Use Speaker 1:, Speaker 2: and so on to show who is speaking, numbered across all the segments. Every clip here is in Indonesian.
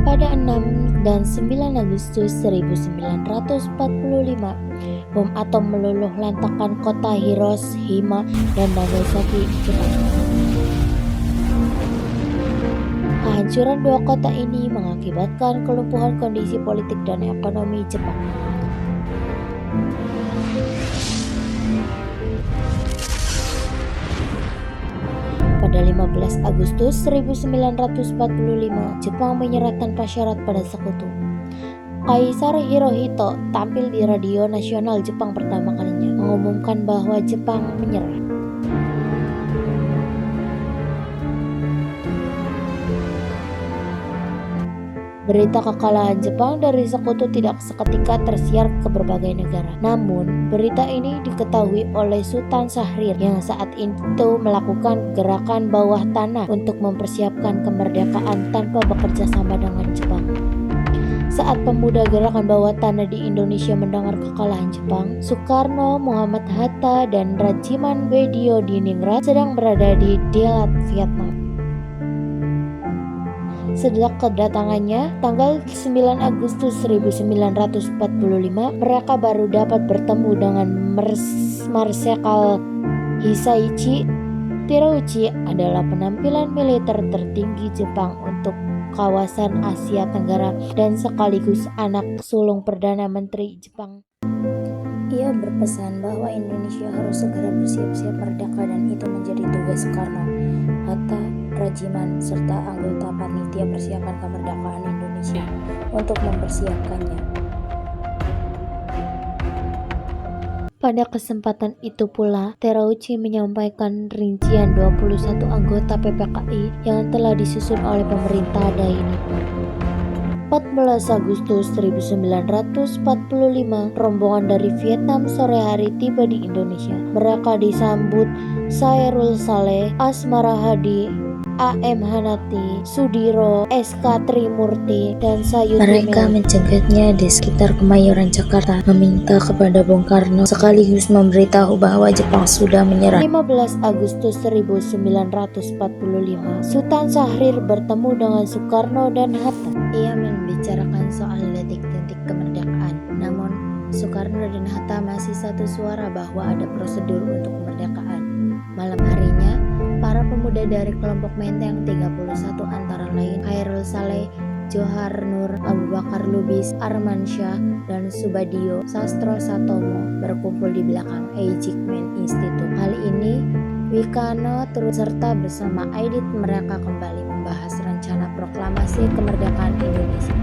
Speaker 1: Pada 6 dan 9 Agustus 1945, bom atom meluluh lantakkan kota Hiroshima dan Nagasaki, Jepang. Kehancuran dua kota ini mengakibatkan kelumpuhan kondisi politik dan ekonomi Jepang. Pada 15 Agustus 1945, Jepang menyerah tanpa syarat pada sekutu. Kaisar Hirohito tampil di radio nasional Jepang pertama kalinya, mengumumkan bahwa Jepang menyerah. Berita kekalahan Jepang dari sekutu tidak seketika tersiar ke berbagai negara. Namun, berita ini diketahui oleh Sultan Syahrir yang saat itu melakukan gerakan bawah tanah untuk mempersiapkan kemerdekaan tanpa bekerja sama dengan Jepang. Saat pemuda gerakan bawah tanah di Indonesia mendengar kekalahan Jepang, Soekarno, Muhammad Hatta, dan Rajiman Weddiodiningrat sedang berada di Dalat, Vietnam. Sejak kedatangannya, tanggal 9 Agustus 1945, mereka baru dapat bertemu dengan Marsekal Hisaichi. Terauchi adalah penampilan militer tertinggi Jepang untuk kawasan Asia Tenggara dan sekaligus anak sulung Perdana Menteri Jepang. Ia berpesan bahwa Indonesia harus segera bersiap-siap merdeka dan itu menjadi tugas Soekarno, Hatta, Rajiman, serta anggota panitia persiapan kemerdekaan Indonesia untuk mempersiapkannya. Pada kesempatan itu pula, Terauchi menyampaikan rincian 21 anggota PPKI yang telah disusun oleh pemerintah Daini. 14 Agustus 1945, rombongan dari Vietnam sore hari tiba di Indonesia. Mereka disambut Sairul Saleh, Asmara Hadi, A.M. Hanati, Sudiro, S.K. Trimurti, dan Sayuti. Mereka mencegatnya di sekitar Kemayoran, Jakarta, meminta kepada Bung Karno sekaligus memberitahu bahwa Jepang sudah menyerah. 15 Agustus 1945, Sultan Syahrir bertemu dengan Soekarno dan Hatta. Ia membicarakan soal detik-detik kemerdekaan. Namun, Soekarno dan Hatta masih satu suara bahwa ada prosedur untuk kemerdekaan. Malam harinya, para pemuda dari kelompok Menteng 31 antara lain Khairul Saleh, Johar Nur, Abu Bakar Lubis, Arman Shah, dan Subadio Sastro Satomo berkumpul di belakang Eijkman Institute. Hal ini, Wikano turut serta bersama Aidit mereka kembali membahas rencana proklamasi kemerdekaan Indonesia.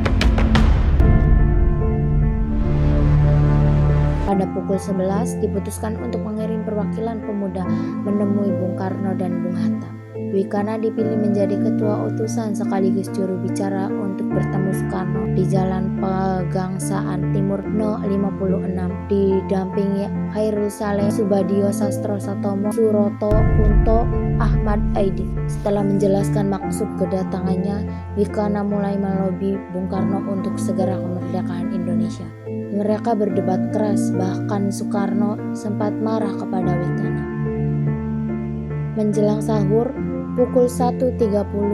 Speaker 1: Pada pukul 11 diputuskan untuk mengirim perwakilan pemuda menemui Bung Karno dan Bung Hatta. Wikana dipilih menjadi ketua utusan sekaligus juru bicara untuk bertemu Soekarno di Jalan Pegangsaan Timur No. 56 didampingi Khairul Saleh, Subadio Sastro Satomo, Suroto Kunto, Ahmad Aidit. Setelah menjelaskan maksud kedatangannya, Wikana mulai melobi Bung Karno untuk segera kemerdekaan Indonesia. Mereka berdebat keras, bahkan Soekarno sempat marah kepada Wikana. Menjelang sahur, pukul 1.30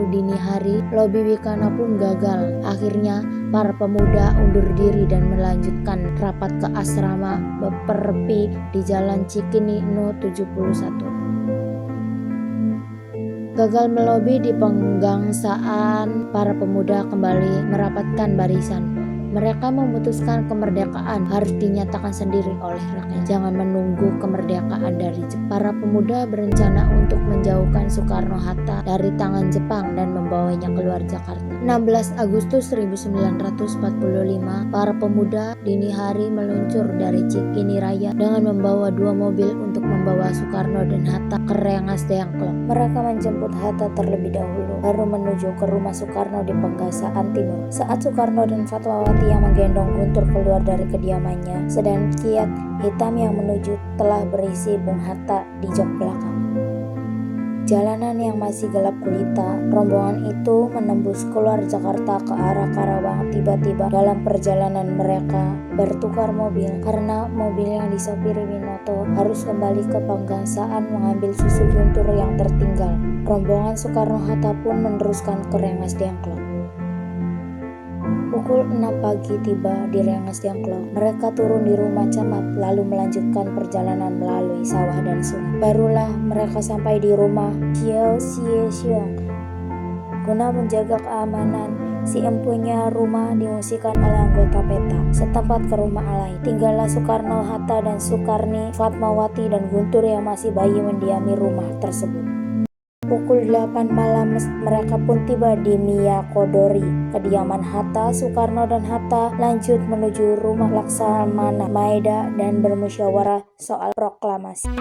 Speaker 1: dini hari, lobi Wikana pun gagal. Akhirnya, para pemuda undur diri dan melanjutkan rapat ke asrama Beperpi di Jalan Cikini No. 71. Gagal melobi di penggangsaan, para pemuda kembali merapatkan barisan. Mereka memutuskan kemerdekaan harus dinyatakan sendiri oleh rakyat. Jangan menunggu kemerdekaan dari Jepang. Para pemuda berencana untuk menjauhkan Soekarno-Hatta dari tangan Jepang dan membawanya keluar Jakarta. 16 Agustus 1945, para pemuda dini hari meluncur dari Cikini Raya dengan membawa 2 mobil untuk membawa Soekarno dan Hatta ke Rengas Dengklok. Mereka menjemput Hatta terlebih dahulu, baru menuju ke rumah Soekarno di Pegangsaan Timur. Saat Soekarno dan Fatmawati yang menggendong Guntur keluar dari kediamannya, sedan Kiat hitam yang menuju telah berisi Bung Hatta di jok belakang. Jalanan yang masih gelap gulita, rombongan itu menembus keluar Jakarta ke arah Karawang. Tiba-tiba dalam perjalanan mereka bertukar mobil karena mobil yang disopiri Winoto harus kembali ke Pegangsaan mengambil susu Guntur yang tertinggal. Rombongan Soekarno-Hatta pun meneruskan ke Rengas Dengklok. Pukul 6 pagi tiba di Rengas Dengklok. Mereka turun di rumah camat lalu melanjutkan perjalanan melalui sawah dan sungai. Barulah mereka sampai di rumah Kiao Sie Xiong. Guna menjaga keamanan, si empunya rumah diungsikan oleh anggota PETA setempat ke rumah lain. Tinggallah Soekarno Hatta dan Soekarni, Fatmawati dan Guntur yang masih bayi mendiami rumah tersebut. Pukul 8 malam mereka pun tiba di Miyakodori, kediaman Hatta. Soekarno dan Hatta lanjut menuju rumah Laksamana Maeda dan bermusyawarah soal proklamasi.